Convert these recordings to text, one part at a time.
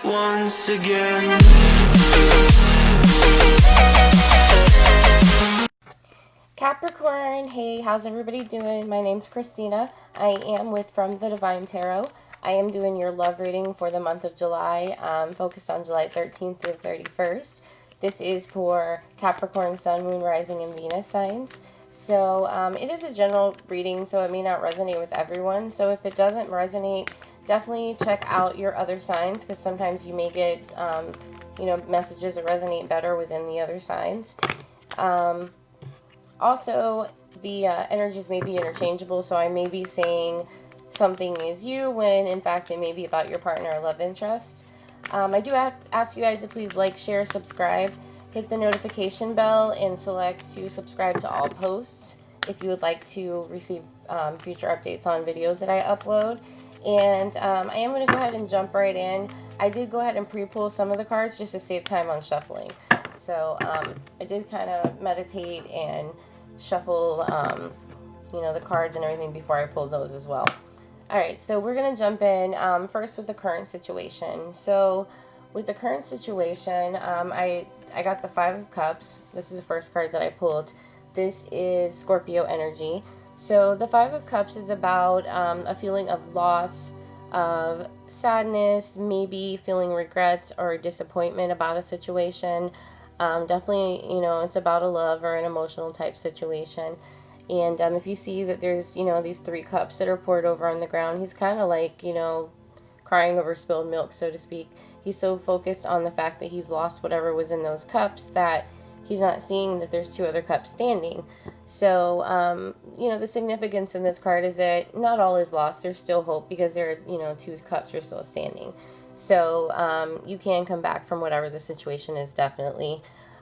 once again. Capricorn, hey, how's everybody doing? My name's Christina. I am with From the Divine Tarot. I am doing your love reading for the month of July, focused on July 13th through 31st. This is for Capricorn, Sun, Moon, Rising, and Venus signs. So it is a general reading, so it may not resonate with everyone. So if it doesn't resonate, definitely check out your other signs, because sometimes you may get, messages that resonate better within the other signs. Also, the energies may be interchangeable, so I may be saying something is you when in fact it may be about your partner or love interest. I do ask you guys to please like, share, subscribe, hit the notification bell, and select to subscribe to all posts if you would like to receive future updates on videos that I upload. And I am going to go ahead and jump right in. I did go ahead and pre-pull some of the cards just to save time on shuffling. So I did kind of meditate and shuffle, the cards and everything before I pulled those as well. All right, so we're going to jump in first with the current situation. So with the current situation, I got the Five of Cups. This is the first card that I pulled. This is Scorpio energy. So the Five of Cups is about a feeling of loss, of sadness, maybe feeling regrets or disappointment about a situation. Definitely, it's about a love or an emotional type situation. And if you see that there's, these three cups that are poured over on the ground, he's kind of like, crying over spilled milk, so to speak. He's so focused on the fact that he's lost whatever was in those cups that he's not seeing that there's two other cups standing. So, the significance in this card is that not all is lost. There's still hope because there are, two cups are still standing. So you can come back from whatever the situation is, definitely.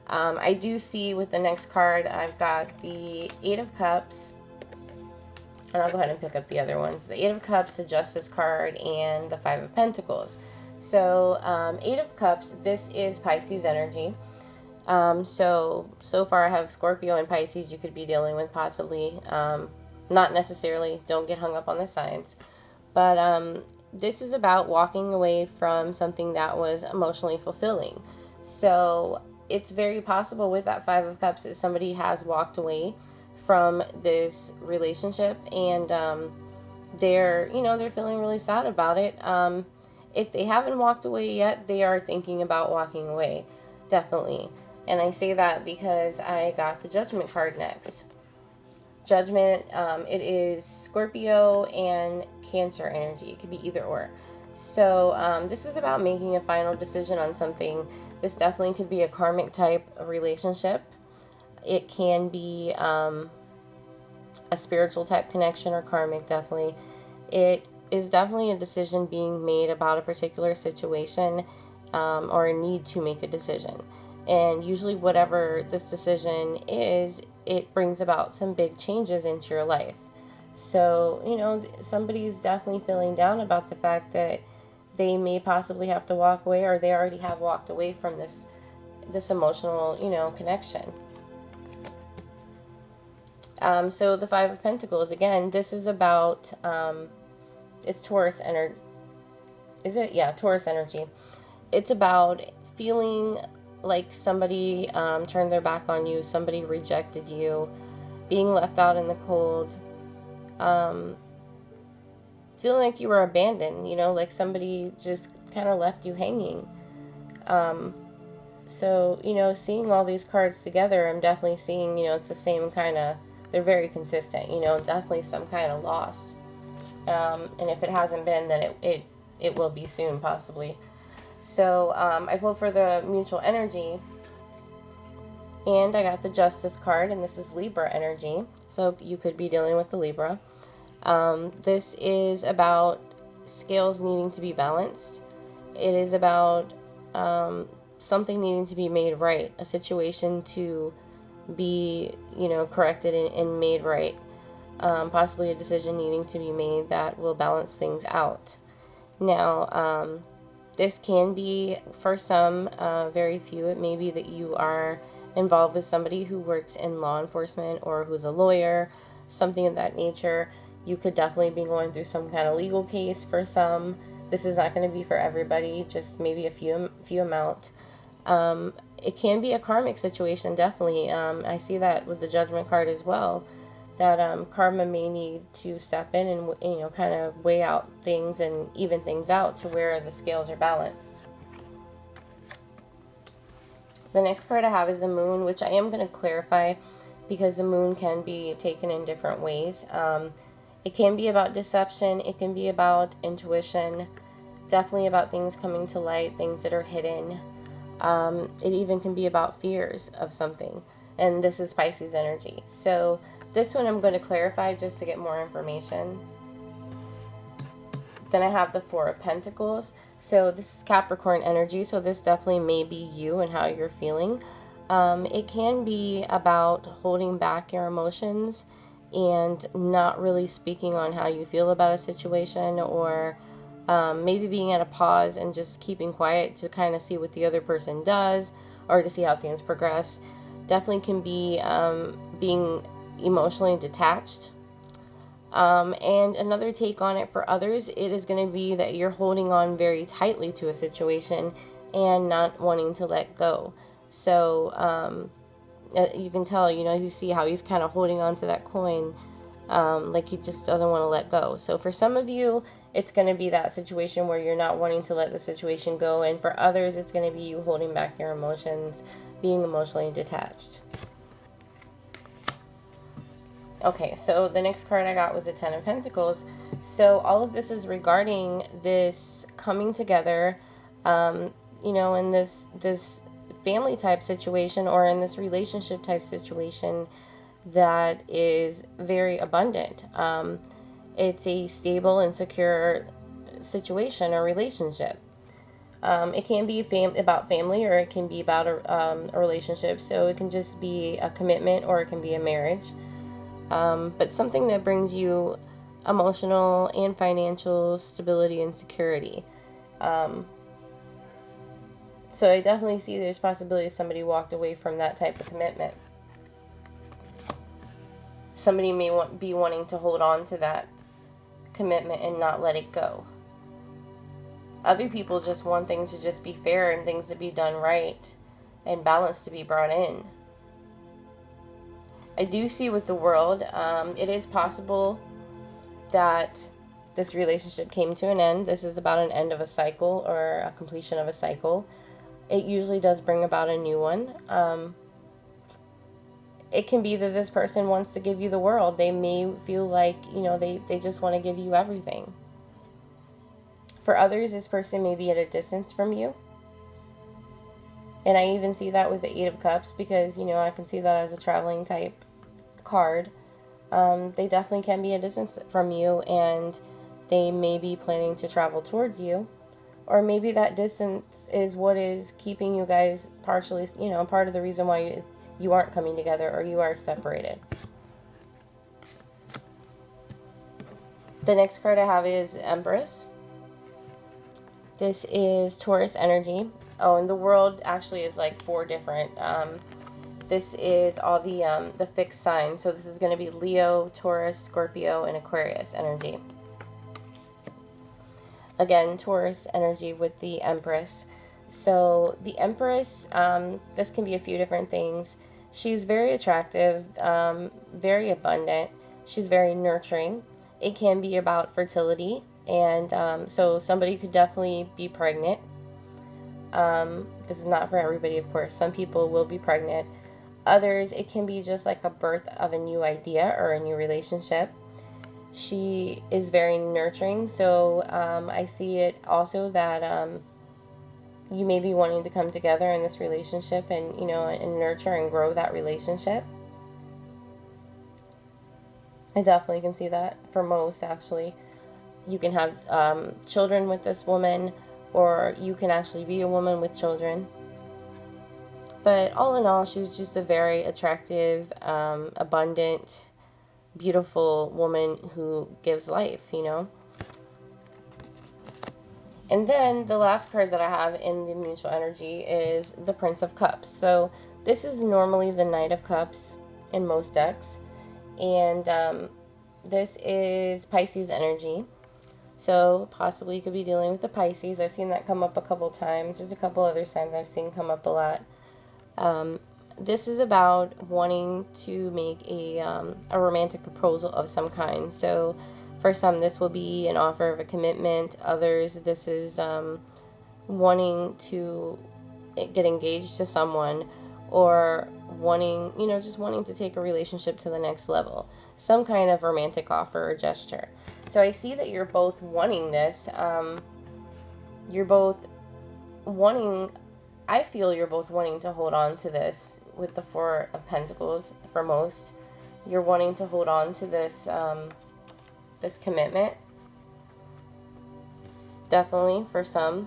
I do see with the next card, I've got the Eight of Cups. And I'll go ahead and pick up the other ones. The Eight of Cups, the Justice card, and the Five of Pentacles. So Eight of Cups, this is Pisces energy. So far I have Scorpio and Pisces you could be dealing with possibly. Not necessarily. Don't get hung up on the signs. But this is about walking away from something that was emotionally fulfilling. So it's very possible with that Five of Cups that somebody has walked away from this relationship, and they're feeling really sad about it. If they haven't walked away yet, they are thinking about walking away, definitely. And I say that because I got the Judgment card next. Judgment, it is Scorpio and Cancer energy. It could be either or. So this is about making a final decision on something. This definitely could be a karmic type of relationship. It can be a spiritual type connection or karmic, definitely. It is definitely a decision being made about a particular situation or a need to make a decision. And usually whatever this decision is, it brings about some big changes into your life. So, somebody's definitely feeling down about the fact that they may possibly have to walk away, or they already have walked away from this emotional, connection. So the Five of Pentacles, again, this is about, it's Taurus energy. Is it? Yeah, Taurus energy. It's about feeling like somebody turned their back on you, somebody rejected you, being left out in the cold, feeling like you were abandoned, like somebody just kind of left you hanging. So, seeing all these cards together, I'm definitely seeing, it's the same kind of, they're very consistent, definitely some kind of loss. And if it hasn't been, then it will be soon, possibly. So I pulled for the mutual energy, and I got the Justice card, and this is Libra energy. So you could be dealing with the Libra. This is about scales needing to be balanced. It is about something needing to be made right, a situation to be, corrected and made right. Possibly a decision needing to be made that will balance things out. Now, this can be, for some, very few, it may be that you are involved with somebody who works in law enforcement or who's a lawyer, something of that nature. You could definitely be going through some kind of legal case for some. This is not going to be for everybody, just maybe a few amount. It can be a karmic situation, definitely. I see that with the Judgment card as well, that karma may need to step in and, you know, kind of weigh out things and even things out to where the scales are balanced. The next card I have is the Moon, which I am going to clarify because the Moon can be taken in different ways. It can be about deception, it can be about intuition, definitely about things coming to light, things that are hidden. It even can be about fears of something, and this is Pisces energy. So this one I'm going to clarify just to get more information. Then I have the Four of Pentacles. So this is Capricorn energy, so this definitely may be you and how you're feeling. It can be about holding back your emotions and not really speaking on how you feel about a situation, or maybe being at a pause and just keeping quiet to kind of see what the other person does or to see how things progress. Definitely can be being emotionally detached. And another take on it for others, it is going to be that you're holding on very tightly to a situation and not wanting to let go. So you can tell, you know, you see how he's kind of holding on to that coin, like he just doesn't want to let go. So for some of you, it's going to be that situation where you're not wanting to let the situation go. And for others, it's going to be you holding back your emotions, being emotionally detached. Okay, so the next card I got was a Ten of Pentacles. So all of this is regarding this coming together, you know, in this family type situation or in this relationship type situation that is very abundant. It's a stable and secure situation or relationship. It can be about family, or it can be about a relationship. So it can just be a commitment, or it can be a marriage. But something that brings you emotional and financial stability and security. So I definitely see there's possibility somebody walked away from that type of commitment. Somebody may be wanting to hold on to that commitment and not let it go. Other people just want things to just be fair and things to be done right and balance to be brought in. I do see with the World, it is possible that this relationship came to an end. This is about an end of a cycle or a completion of a cycle. It usually does bring about a new one. It can be that this person wants to give you the world. They may feel like, you know, they just want to give you everything. For others, this person may be at a distance from you. And I even see that with the Eight of Cups, because, you know, I can see that as a traveling type card. They definitely can be a distance from you, and they may be planning to travel towards you. Or maybe that distance is what is keeping you guys partially, you know, part of the reason why you aren't coming together, or you are separated. The next card I have is Empress. This is Taurus energy. Oh, and the World actually is like 4 different. This is all the fixed signs. So this is going to be Leo, Taurus, Scorpio, and Aquarius energy. Again, Taurus energy with the Empress. So the Empress, this can be a few different things. She's very attractive, very abundant. She's very nurturing. It can be about fertility, and so somebody could definitely be pregnant. This is not for everybody, of course. Some people will be pregnant. Others, it can be just like a birth of a new idea or a new relationship. She is very nurturing, so I see it also that you may be wanting to come together in this relationship and, you know, and nurture and grow that relationship. I definitely can see that for most, actually. You can have children with this woman, or you can actually be a woman with children. But all in all, she's just a very attractive, abundant, beautiful woman who gives life, you know. And then the last card that I have in the mutual energy is the Prince of Cups. So this is normally the Knight of Cups in most decks. And this is Pisces energy. So possibly you could be dealing with the Pisces. I've seen that come up a couple times. There's a couple other signs I've seen come up a lot. This is about wanting to make a romantic proposal of some kind. So for some, this will be an offer of a commitment. Others, this is wanting to get engaged to someone, or wanting, just wanting to take a relationship to the next level. Some kind of romantic offer or gesture. So I see that you're both wanting this. You're both wanting, I feel you're both wanting to hold on to this with the Four of Pentacles for most. You're wanting to hold on to this, this commitment. Definitely for some.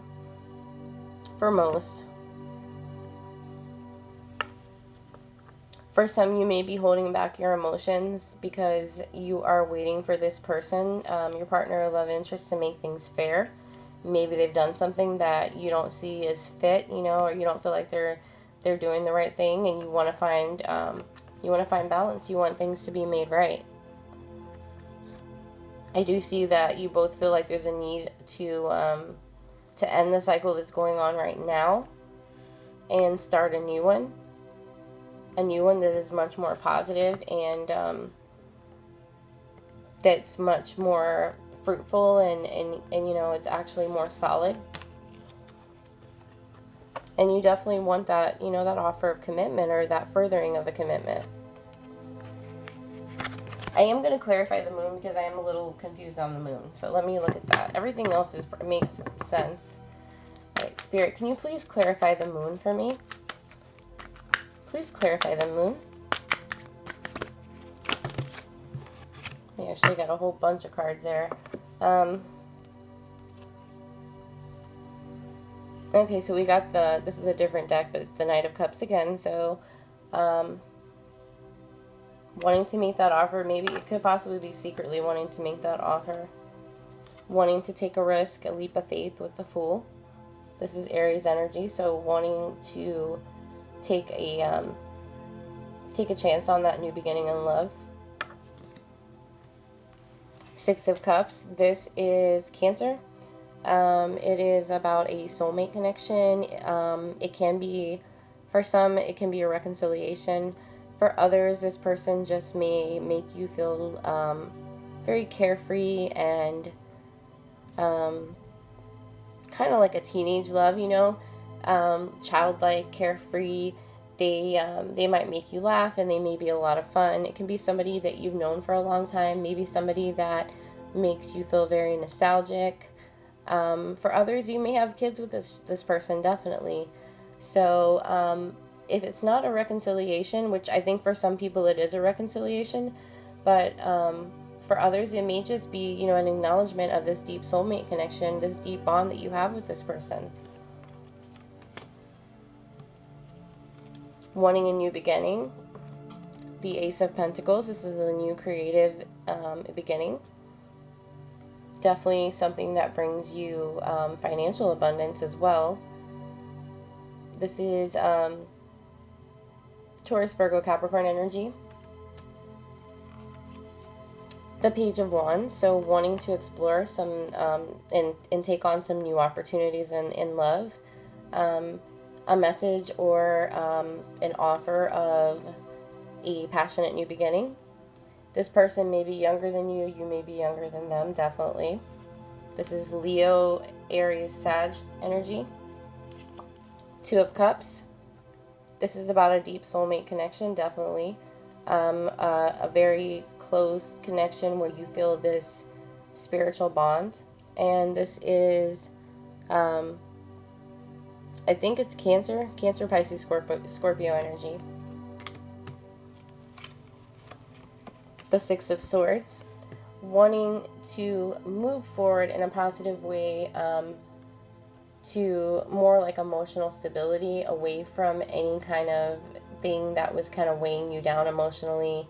For most. For some, you may be holding back your emotions because you are waiting for this person, your partner or love interest, to make things fair. Maybe they've done something that you don't see as fit, or you don't feel like they're doing the right thing, and you want to find balance. You want things to be made right. I do see that you both feel like there's a need to end the cycle that's going on right now and start a new one. A new one that is much more positive and that's much more fruitful and it's actually more solid. And you definitely want that, that offer of commitment or that furthering of a commitment. I am going to clarify the moon because I am a little confused on the moon. So let me look at that. Everything else makes sense. All right, Spirit, can you please clarify the moon for me? Please clarify the moon. We actually got a whole bunch of cards there. Okay, so we got this is a different deck, but the Knight of Cups again. So, wanting to make that offer, maybe it could possibly be secretly wanting to make that offer. Wanting to take a risk, a leap of faith with the Fool. This is Aries energy, so wanting to take a chance on that new beginning in love. Six of Cups, this is Cancer. It is about a soulmate connection. It can be, for some, it can be a reconciliation. For others, this person just may make you feel very carefree and kind of like a teenage love, childlike, carefree. They might make you laugh, and they may be a lot of fun. It can be somebody that you've known for a long time, maybe somebody that makes you feel very nostalgic. For others, you may have kids with this person, definitely. So if it's not a reconciliation, which I think for some people it is a reconciliation, but for others it may just be, an acknowledgement of this deep soulmate connection, this deep bond that you have with this person. Wanting a new beginning. The Ace of Pentacles, this is a new creative beginning. Definitely something that brings you financial abundance as well. This is Taurus, Virgo, Capricorn energy. The Page of Wands, so wanting to explore some and take on some new opportunities in love. A message or an offer of a passionate new beginning. This person may be younger than you. You may be younger than them, definitely. This is Leo, Aries, Sag energy. Two of Cups. This is about a deep soulmate connection, definitely. A very close connection where you feel this spiritual bond. And this is, I think it's Cancer, Pisces, Scorpio energy. The Six of Swords, wanting to move forward in a positive way to more like emotional stability, away from any kind of thing that was kind of weighing you down emotionally,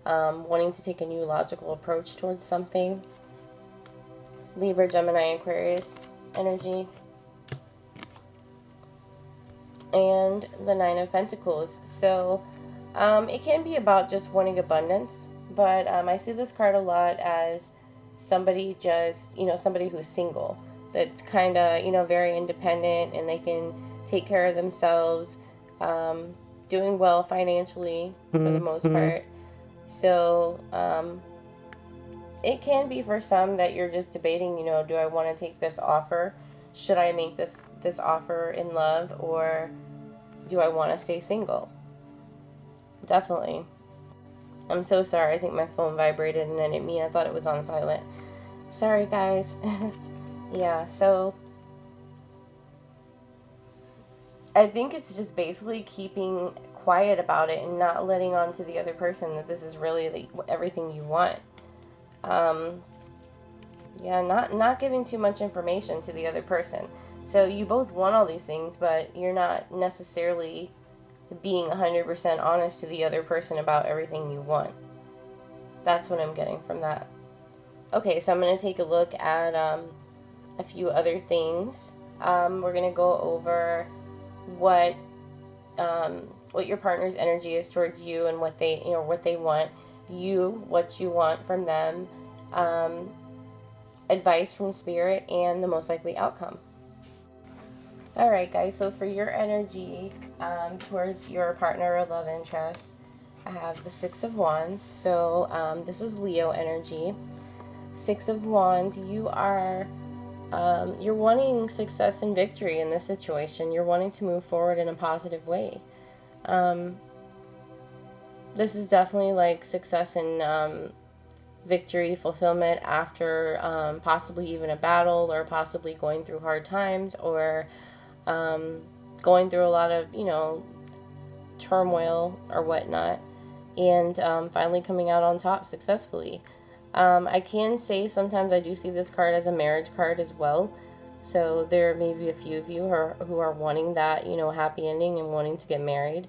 wanting to take a new logical approach towards something. Libra, Gemini, Aquarius energy. And the Nine of Pentacles. So it can be about just wanting abundance. But I see this card a lot as somebody just, somebody who's single, that's kind of, very independent, and they can take care of themselves, doing well financially for the most part. So it can be for some that you're just debating, do I want to take this offer? Should I make this offer in love, or do I want to stay single? Definitely. I'm so sorry. I think my phone vibrated and I didn't mean. I thought it was on silent. Sorry, guys. Yeah, so I think it's just basically keeping quiet about it and not letting on to the other person that this is really everything you want. Yeah, not giving too much information to the other person. So you both want all these things, but you're not necessarily being 100% honest to the other person about everything you want. That's what I'm getting from that. Okay, so I'm going to take a look at a few other things. We're going to go over what your partner's energy is towards you, and what they want, what you want from them, advice from spirit, and the most likely outcome. Alright, guys, so for your energy towards your partner or love interest, I have the Six of Wands. So this is Leo energy. Six of Wands, you are you're wanting success and victory in this situation. You're wanting to move forward in a positive way. This is definitely like success and victory, fulfillment after possibly even a battle, or possibly going through hard times, or going through a lot of, turmoil or whatnot, and finally coming out on top successfully. I can say sometimes I do see this card as a marriage card as well. So there may be a few of you who are wanting that, happy ending and wanting to get married.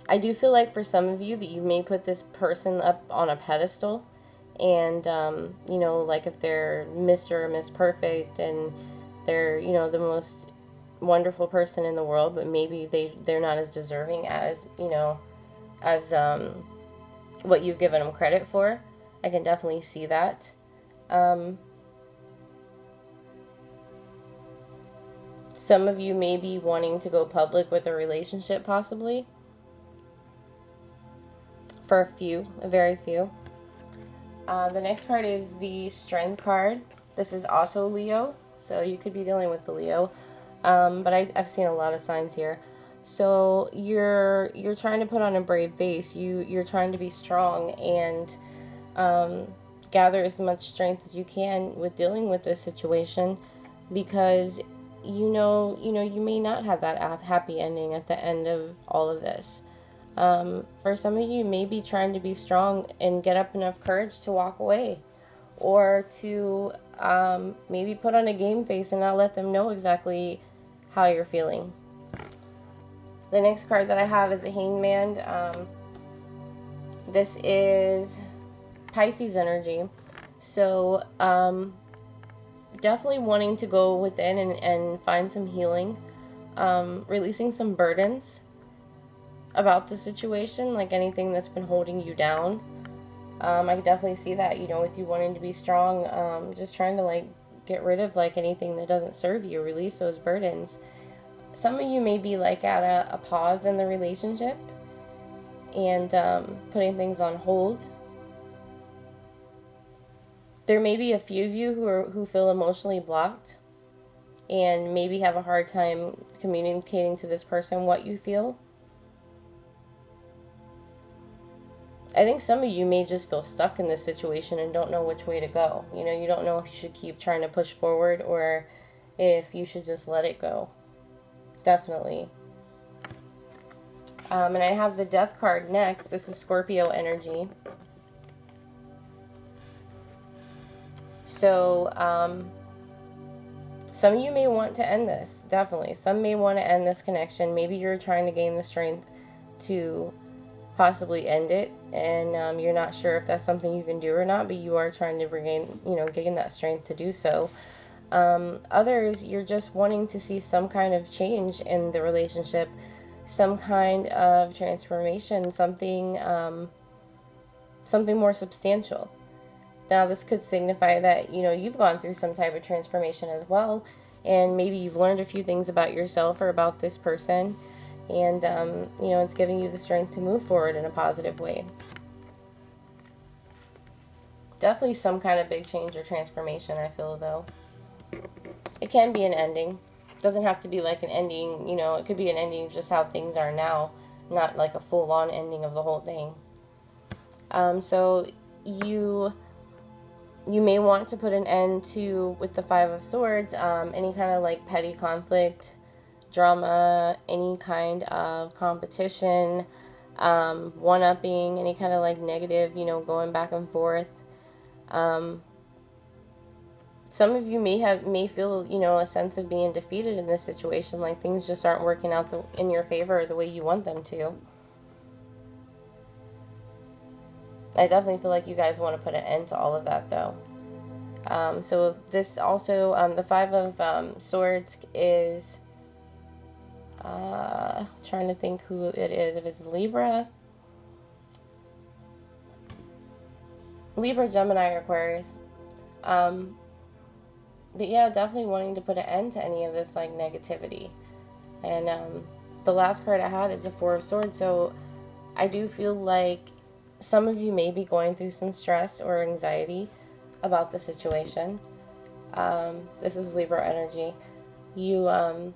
I do feel like for some of you that you may put this person up on a pedestal, and like if they're Mr. or Miss Perfect, and they're, the most wonderful person in the world, but maybe they're not as deserving as, as what you've given them credit for. I can definitely see that. Some of you may be wanting to go public with a relationship, possibly. For a very few. The next card is the Strength card. This is also Leo, so you could be dealing with the Leo. But I've seen a lot of signs here. So you're trying to put on a brave face. You're trying to be strong and gather as much strength as you can with dealing with this situation, because you may not have that happy ending at the end of all of this. For some of you, may be trying to be strong and get up enough courage to walk away, or to maybe put on a game face and not let them know exactly how you're feeling. The next card that I have is a Hangman. This is Pisces energy. So definitely wanting to go within and find some healing, releasing some burdens about the situation, like anything that's been holding you down. I could definitely see that, with you wanting to be strong, just trying to like get rid of like anything that doesn't serve you, release those burdens. Some of you may be like at a pause in the relationship, and putting things on hold. There may be a few of you who feel emotionally blocked, and maybe have a hard time communicating to this person what you feel. I think some of you may just feel stuck in this situation and don't know which way to go. You don't know if you should keep trying to push forward, or if you should just let it go. Definitely. And I have the Death card next. This is Scorpio energy. So some of you may want to end this. Definitely. Some may want to end this connection. Maybe you're trying to gain the strength to possibly end it, and you're not sure if that's something you can do or not, but you are trying to regain, gain that strength to do so. Others, you're just wanting to see some kind of change in the relationship, some kind of transformation, something more substantial. Now, this could signify that, you know, you've gone through some type of transformation as well, and maybe you've learned a few things about yourself or about this person, and, you know, it's giving you the strength to move forward in a positive way. Definitely some kind of big change or transformation, I feel, though. It can be an ending. It doesn't have to be like an ending, you know, it could be an ending of just how things are now, not like a full-on ending of the whole thing. So you may want to put an end to, with the Five of Swords, any kind of like petty conflict, drama, any kind of competition, one-upping, any kind of like negative, you know, going back and forth. Some of you may feel, you know, a sense of being defeated in this situation, like things just aren't working out in your favor the way you want them to. I definitely feel like you guys want to put an end to all of that, though. So this also, the Five of Swords is, trying to think who it is. If it's Libra, Gemini, or Aquarius. But yeah, definitely wanting to put an end to any of this like negativity. And the last card I had is the Four of Swords. So I do feel like some of you may be going through some stress or anxiety about the situation. This is Libra energy. You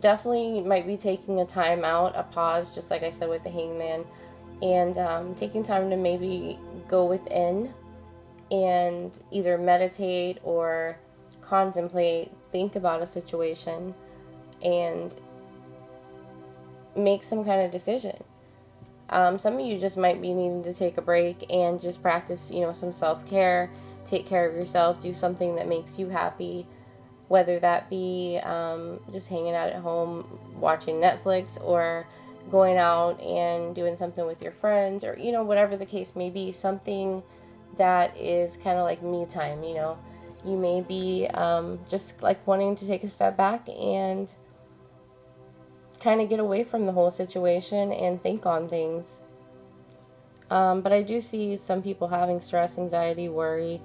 definitely might be taking a time out, a pause, just like I said with the Hangman, and taking time to maybe go within and either meditate or contemplate, think about a situation, and make some kind of decision. Some of you just might be needing to take a break and just practice, you know, some self-care, take care of yourself, do something that makes you happy, whether that be just hanging out at home, watching Netflix, or going out and doing something with your friends, or, you know, whatever the case may be, something that is kind of like me time, you know. You may be just like wanting to take a step back and kind of get away from the whole situation and think on things. But I do see some people having stress, anxiety, worry.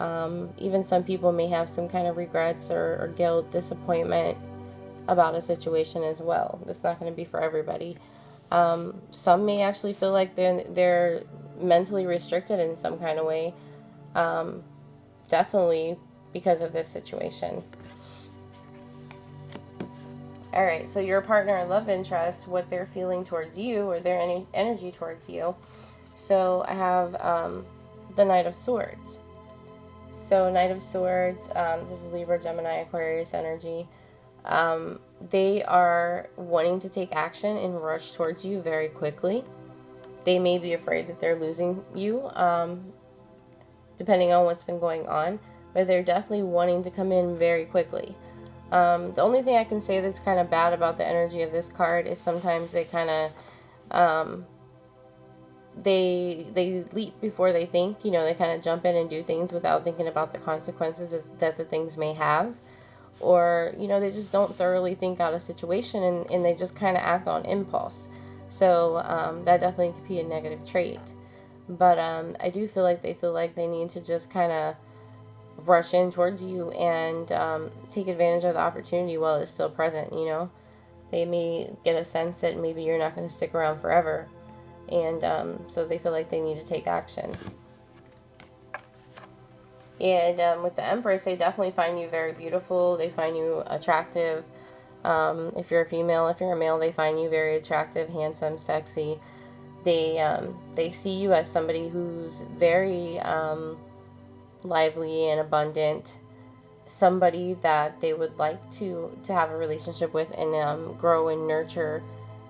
Even some people may have some kind of regrets or guilt, disappointment about a situation as well. That's not going to be for everybody. Some may actually feel like they're mentally restricted in some kind of way. Definitely because of this situation. All right, so your partner or love interest, what they're feeling towards you, or their energy towards you. So I have the Knight of Swords. So Knight of Swords, this is Libra, Gemini, Aquarius energy. They are wanting to take action and rush towards you very quickly. They may be afraid that they're losing you, depending on what's been going on, but they're definitely wanting to come in very quickly. The only thing I can say that's kind of bad about the energy of this card is sometimes they kind of they leap before they think. You know, they kind of jump in and do things without thinking about the consequences that the things may have, or, you know, they just don't thoroughly think out a situation, and they just kind of act on impulse. So that definitely could be a negative trait. But I do feel like they need to just kind of rush in towards you and take advantage of the opportunity while it's still present. You know, they may get a sense that maybe you're not going to stick around forever, and so they feel like they need to take action. And with the Empress, they definitely find you very beautiful. They find you attractive. If you're a female, if you're a male, they find you very attractive, handsome, sexy. They see you as somebody who's very lively and abundant, somebody that they would like to have a relationship with and grow and nurture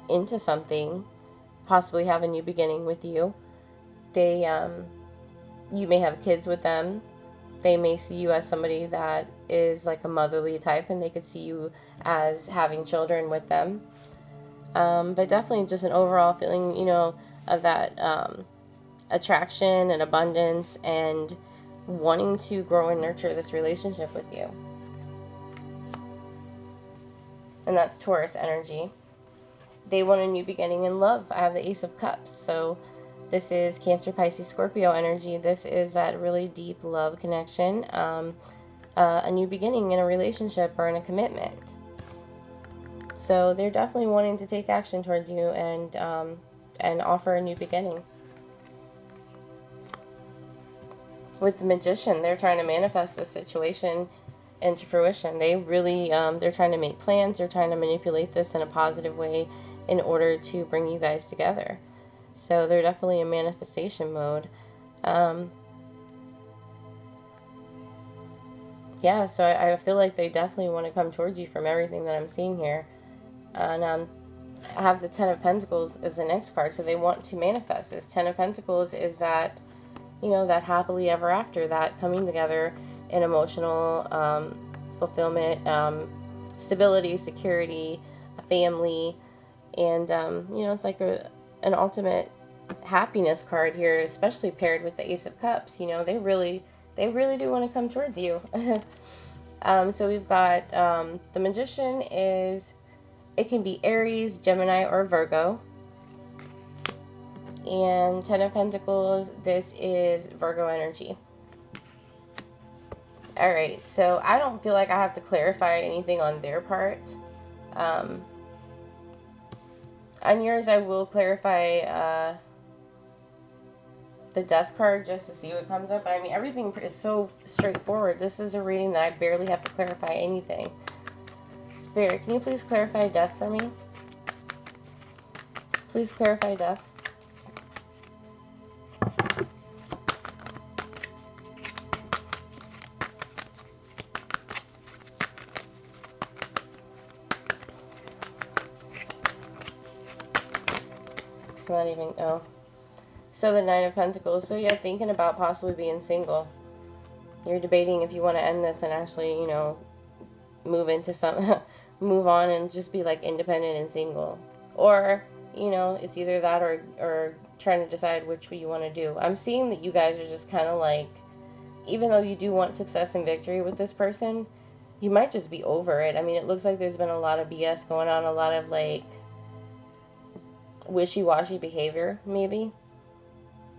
into something, possibly have a new beginning with you. You may have kids with them. They may see you as somebody that is like a motherly type, and they could see you as having children with them. But definitely just an overall feeling, you know, of that attraction and abundance, and wanting to grow and nurture this relationship with you. And that's Taurus energy. They want a new beginning in love. I have the Ace of Cups. So This is Cancer, Pisces, Scorpio energy. This is that really deep love connection, a new beginning in a relationship or in a commitment. So they're definitely wanting to take action towards you and offer a new beginning. With the Magician, they're trying to manifest this situation into fruition. They really, they're trying to make plans. They're trying to manipulate this in a positive way in order to bring you guys together. So they're definitely in manifestation mode. Yeah, so I feel like they definitely want to come towards you from everything that I'm seeing here. And I have the Ten of Pentacles as the next card, so they want to manifest. This Ten of Pentacles is that, you know, that happily ever after, that coming together in emotional fulfillment, stability, security, a family, and you know, it's like an ultimate happiness card here, especially paired with the Ace of Cups. You know, they really do want to come towards you. So we've got the Magician is, it can be Aries, Gemini, or Virgo. And Ten of Pentacles, this is Virgo energy. Alright, so I don't feel like I have to clarify anything on their part. On yours, I will clarify the Death card just to see what comes up. But I mean, everything is so straightforward. This is a reading that I barely have to clarify anything. Spirit, can you please clarify Death for me? Please clarify Death. It's not even, oh. So the Nine of Pentacles. So yeah, thinking about possibly being single. You're debating if you want to end this and actually, you know, move into some, move on and just be like independent and single. Or, you know, it's either that or trying to decide which way you want to do. I'm seeing that you guys are just kind of like, even though you do want success and victory with this person, you might just be over it. I mean, it looks like there's been a lot of BS going on, a lot of like wishy-washy behavior, maybe.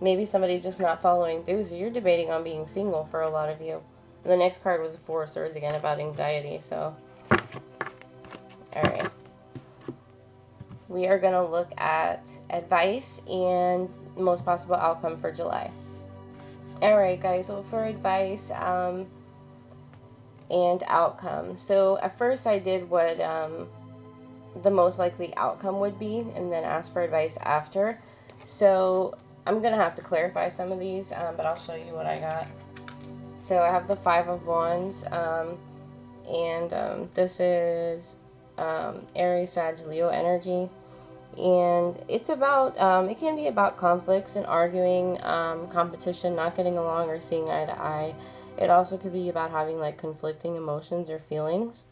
Maybe somebody's just not following through, so you're debating on being single for a lot of you. And the next card was the Four of Swords again, about anxiety, so. Alright. We are going to look at advice and most possible outcome for July. Alright guys, so for advice and outcome. So at first I did what the most likely outcome would be and then ask for advice after. So I'm going to have to clarify some of these, but I'll show you what I got. So I have the Five of Wands, and this is Aries, Sag, Leo energy. And it's about, it can be about conflicts and arguing, competition, not getting along or seeing eye to eye. It also could be about having like conflicting emotions or feelings.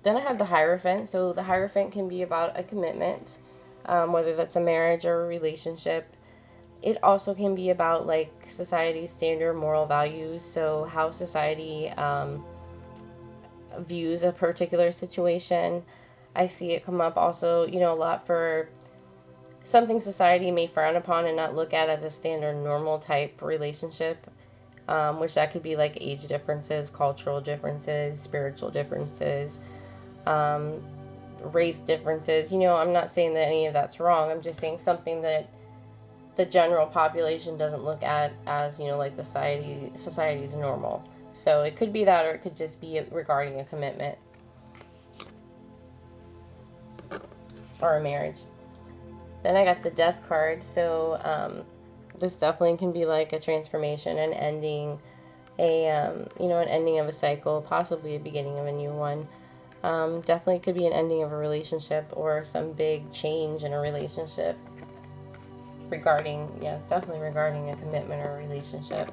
Then I have the Hierophant. So the Hierophant can be about a commitment, whether that's a marriage or a relationship. It also can be about like society's standard moral values. So how society views a particular situation. I see it come up also, you know, a lot for something society may frown upon and not look at as a standard normal type relationship, which that could be like age differences, cultural differences, spiritual differences, race differences. You know, I'm not saying that any of that's wrong. I'm just saying something that the general population doesn't look at as, you know, like the society's normal. So it could be that, or it could just be regarding a commitment or a marriage. Then I got the Death card. So this definitely can be like a transformation, an ending, you know, an ending of a cycle, possibly a beginning of a new one. Definitely could be an ending of a relationship or some big change in a relationship regarding, yeah, it's definitely regarding a commitment or a relationship.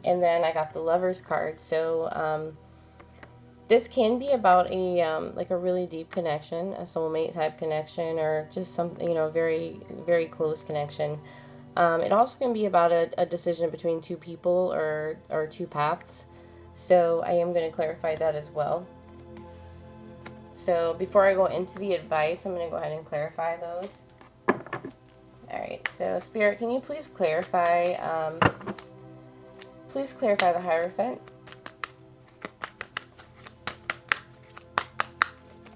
And then I got the Lovers card. So this can be about a like a really deep connection, a soulmate type connection, or just something, you know, very, very close connection. It also can be about a decision between two people or two paths. So I am going to clarify that as well. So before I go into the advice, I'm going to go ahead and clarify those. All right, so Spirit, can you please clarify the Hierophant?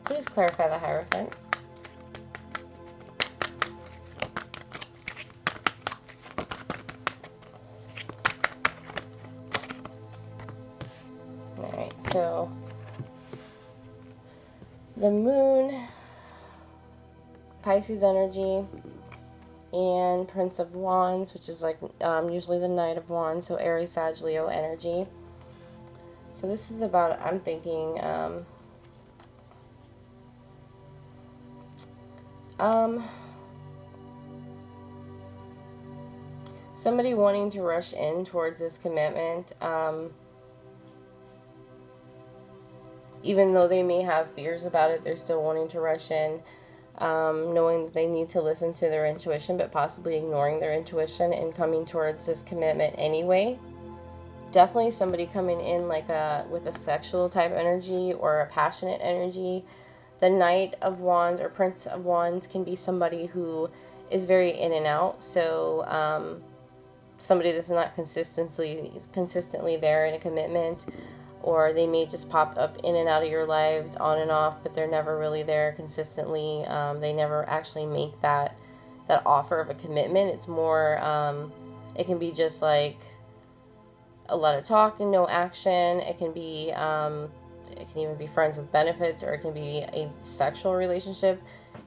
Please clarify the Hierophant. All right, so the Moon, Pisces energy, and Prince of Wands, which is like usually the Knight of Wands, so Aries, Sag, Leo energy. So this is about, I'm thinking, somebody wanting to rush in towards this commitment, even though they may have fears about it, they're still wanting to rush in, knowing that they need to listen to their intuition, but possibly ignoring their intuition and coming towards this commitment anyway. Definitely somebody coming in like with a sexual type energy or a passionate energy. The Knight of Wands or Prince of Wands can be somebody who is very in and out. So somebody that's not consistently there in a commitment, or they may just pop up in and out of your lives on and off, but they're never really there consistently. They never actually make that offer of a commitment. It's more, it can be just like a lot of talk and no action. It can be, it can even be friends with benefits, or it can be a sexual relationship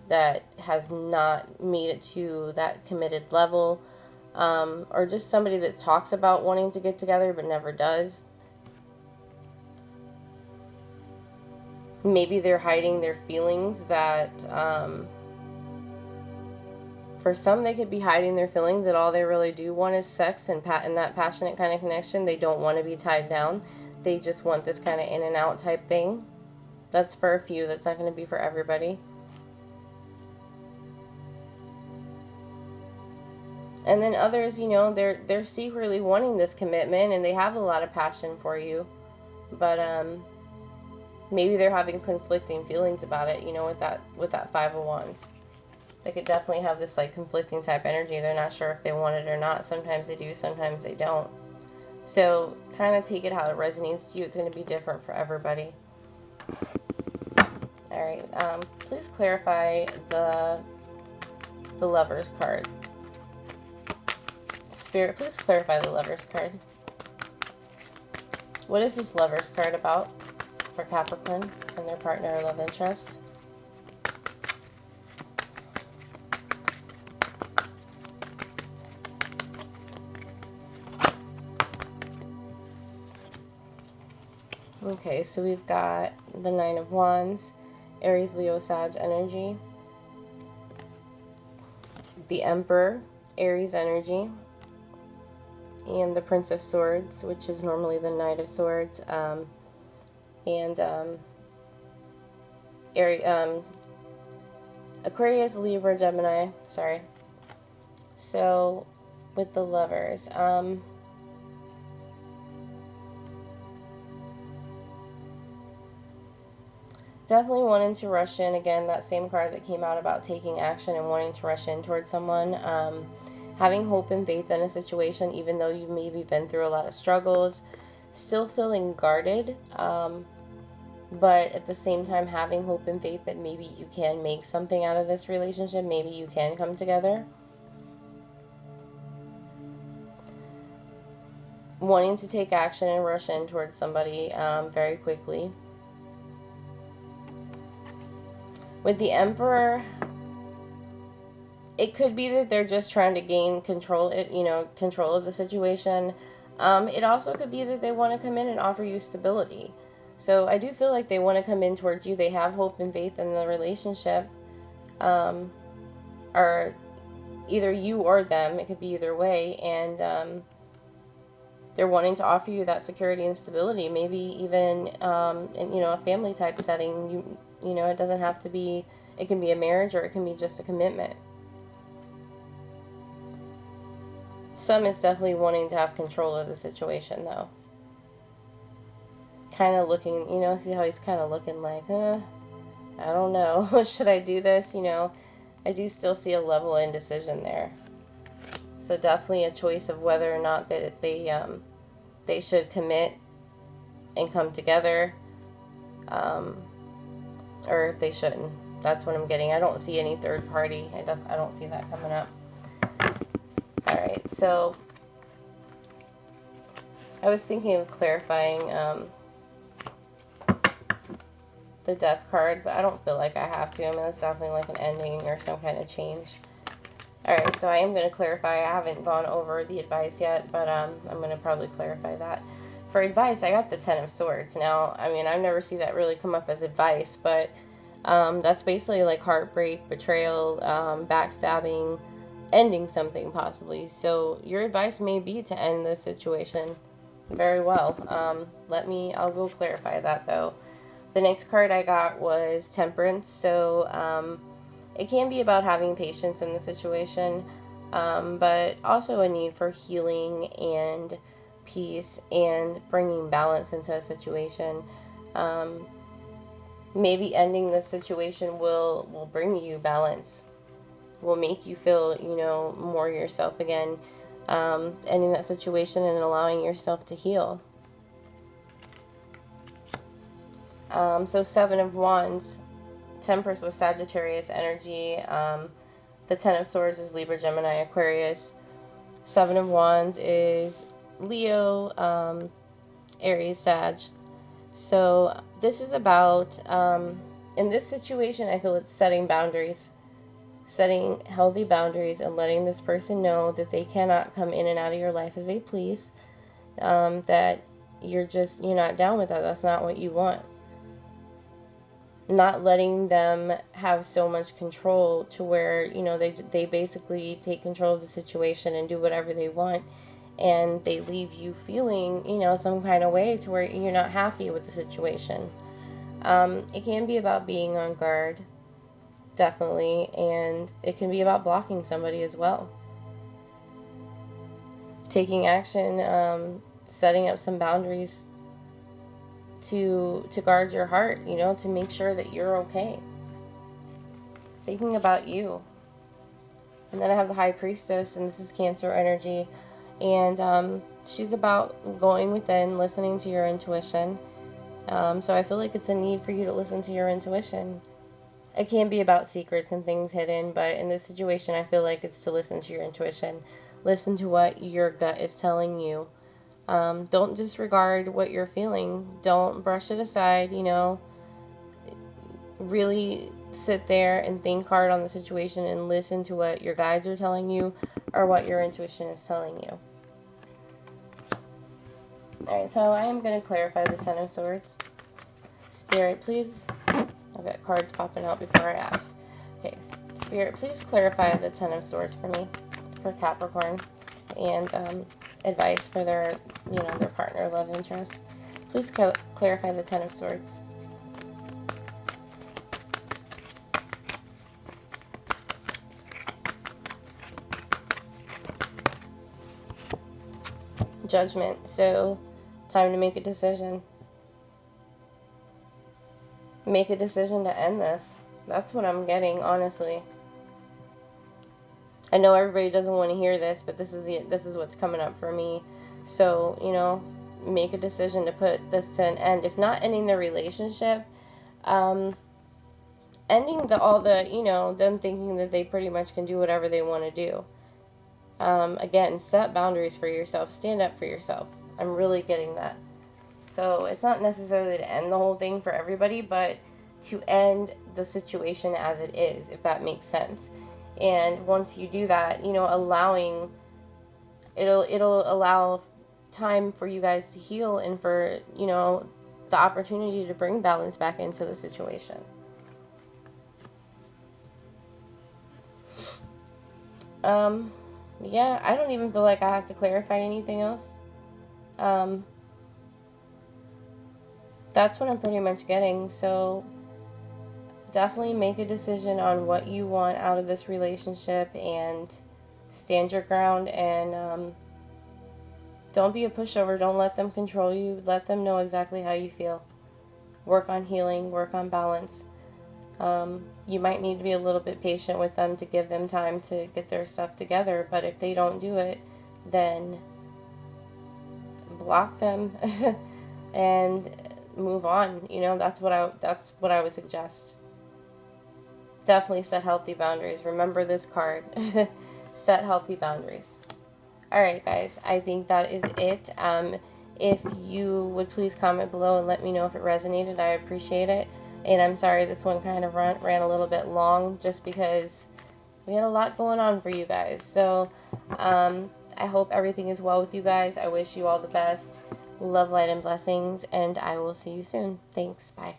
that has not made it to that committed level, or just somebody that talks about wanting to get together but never does. Maybe they're hiding their feelings that, for some, they could be hiding their feelings that all they really do want is sex and that passionate kind of connection. They don't want to be tied down. They just want this kind of in and out type thing. That's for a few. That's not going to be for everybody. And then others, you know, they're secretly wanting this commitment and they have a lot of passion for you, but maybe they're having conflicting feelings about it. You know, with that Five of Wands. They could definitely have this like conflicting type energy. They're not sure if they want it or not. Sometimes they do, sometimes they don't. So kind of take it how it resonates to you. It's going to be different for everybody. All right. Please clarify the Lover's card. Spirit, please clarify the Lover's card. What is this Lover's card about for Capricorn and their partner or love interest? Okay, so we've got the Nine of Wands, Aries, Leo, Sag energy, the Emperor, Aries energy, and the Prince of Swords, which is normally the Knight of Swords, and Aquarius, Libra, Gemini. Sorry. So with the Lovers, definitely wanting to rush in. Again, that same card that came out about taking action and wanting to rush in towards someone. Having hope and faith in a situation, even though you've maybe been through a lot of struggles. Still feeling guarded, but at the same time having hope and faith that maybe you can make something out of this relationship. Maybe you can come together. Wanting to take action and rush in towards somebody very quickly. With the Emperor, it could be that they're just trying to gain control of the situation. It also could be that they want to come in and offer you stability. So I do feel like they want to come in towards you. They have hope and faith in the relationship, or either you or them. It could be either way, and they're wanting to offer you that security and stability. Maybe even in a family type setting. You know, it doesn't have to be. It can be a marriage, or it can be just a commitment. Some is definitely wanting to have control of the situation, though. Kind of looking, see how he's kind of looking like, I don't know, should I do this, I do still see a level of indecision there. So definitely a choice of whether or not that they should commit and come together, or if they shouldn't. That's what I'm getting. I don't see any third party. I don't see that coming up. All right, so I was thinking of clarifying the death card, but I don't feel like I have to. I mean, it's definitely like an ending or some kind of change. Alright, so I am going to clarify. I haven't gone over the advice yet, but I'm going to probably clarify that. For advice, I got the Ten of Swords. Now, I mean, I've never seen that really come up as advice, but that's basically like heartbreak, betrayal, backstabbing, ending something possibly. So your advice may be to end this situation very well. I will clarify that though. The next card I got was Temperance. So it can be about having patience in the situation, but also a need for healing and peace and bringing balance into a situation. Maybe ending the situation will bring you balance, will make you feel, more yourself again. Ending that situation and allowing yourself to heal. So Seven of Wands, Temperance was Sagittarius energy. The Ten of Swords is Libra, Gemini, Aquarius. Seven of Wands is Leo, Aries, Sag. So this is about, in this situation, I feel it's setting boundaries. Setting healthy boundaries and letting this person know that they cannot come in and out of your life as they please. That you're not down with that. That's not what you want. Not letting them have so much control to where, they basically take control of the situation and do whatever they want, and they leave you feeling, some kind of way to where you're not happy with the situation. It can be about being on guard, definitely, and it can be about blocking somebody as well. Taking action, setting up some boundaries to guard your heart, to make sure that you're okay. Thinking about you. And then I have the High Priestess, and this is Cancer energy. And she's about going within, listening to your intuition. So I feel like it's a need for you to listen to your intuition. It can be about secrets and things hidden, but in this situation, I feel like it's to listen to your intuition. Listen to what your gut is telling you. Don't disregard what you're feeling. Don't brush it aside, Really sit there and think hard on the situation and listen to what your guides are telling you or what your intuition is telling you. Alright, so I am going to clarify the Ten of Swords. Spirit, please. I've got cards popping out before I ask. Okay, Spirit, please clarify the Ten of Swords for me, for Capricorn, and advice for their partner, love interest. Please clarify the Ten of Swords. Judgment. So, time to make a decision. Make a decision to end this. That's what I'm getting, honestly. I know everybody doesn't want to hear this, but this is what's coming up for me. So, make a decision to put this to an end. If not ending the relationship, ending them thinking that they pretty much can do whatever they want to do. Again, set boundaries for yourself. Stand up for yourself. I'm really getting that. So it's not necessarily to end the whole thing for everybody, but to end the situation as it is, if that makes sense. And once you do that, it'll allow time for you guys to heal and for, the opportunity to bring balance back into the situation. Yeah, I don't even feel like I have to clarify anything else. That's what I'm pretty much getting. So definitely make a decision on what you want out of this relationship and stand your ground, and don't be a pushover. Don't let them control you. Let them know exactly how you feel. Work on healing, work on balance. You might need to be a little bit patient with them to give them time to get their stuff together, but if they don't do it, then block them and move on. You know, that's what I would suggest. Definitely set healthy boundaries. Remember this card. Set healthy boundaries. All right, guys, I think that is it. If you would please comment below and let me know if it resonated, I appreciate it. And I'm sorry this one kind of ran a little bit long just because we had a lot going on for you guys. So I hope everything is well with you guys. I wish you all the best. Love, light, and blessings, and I will see you soon. Thanks. Bye.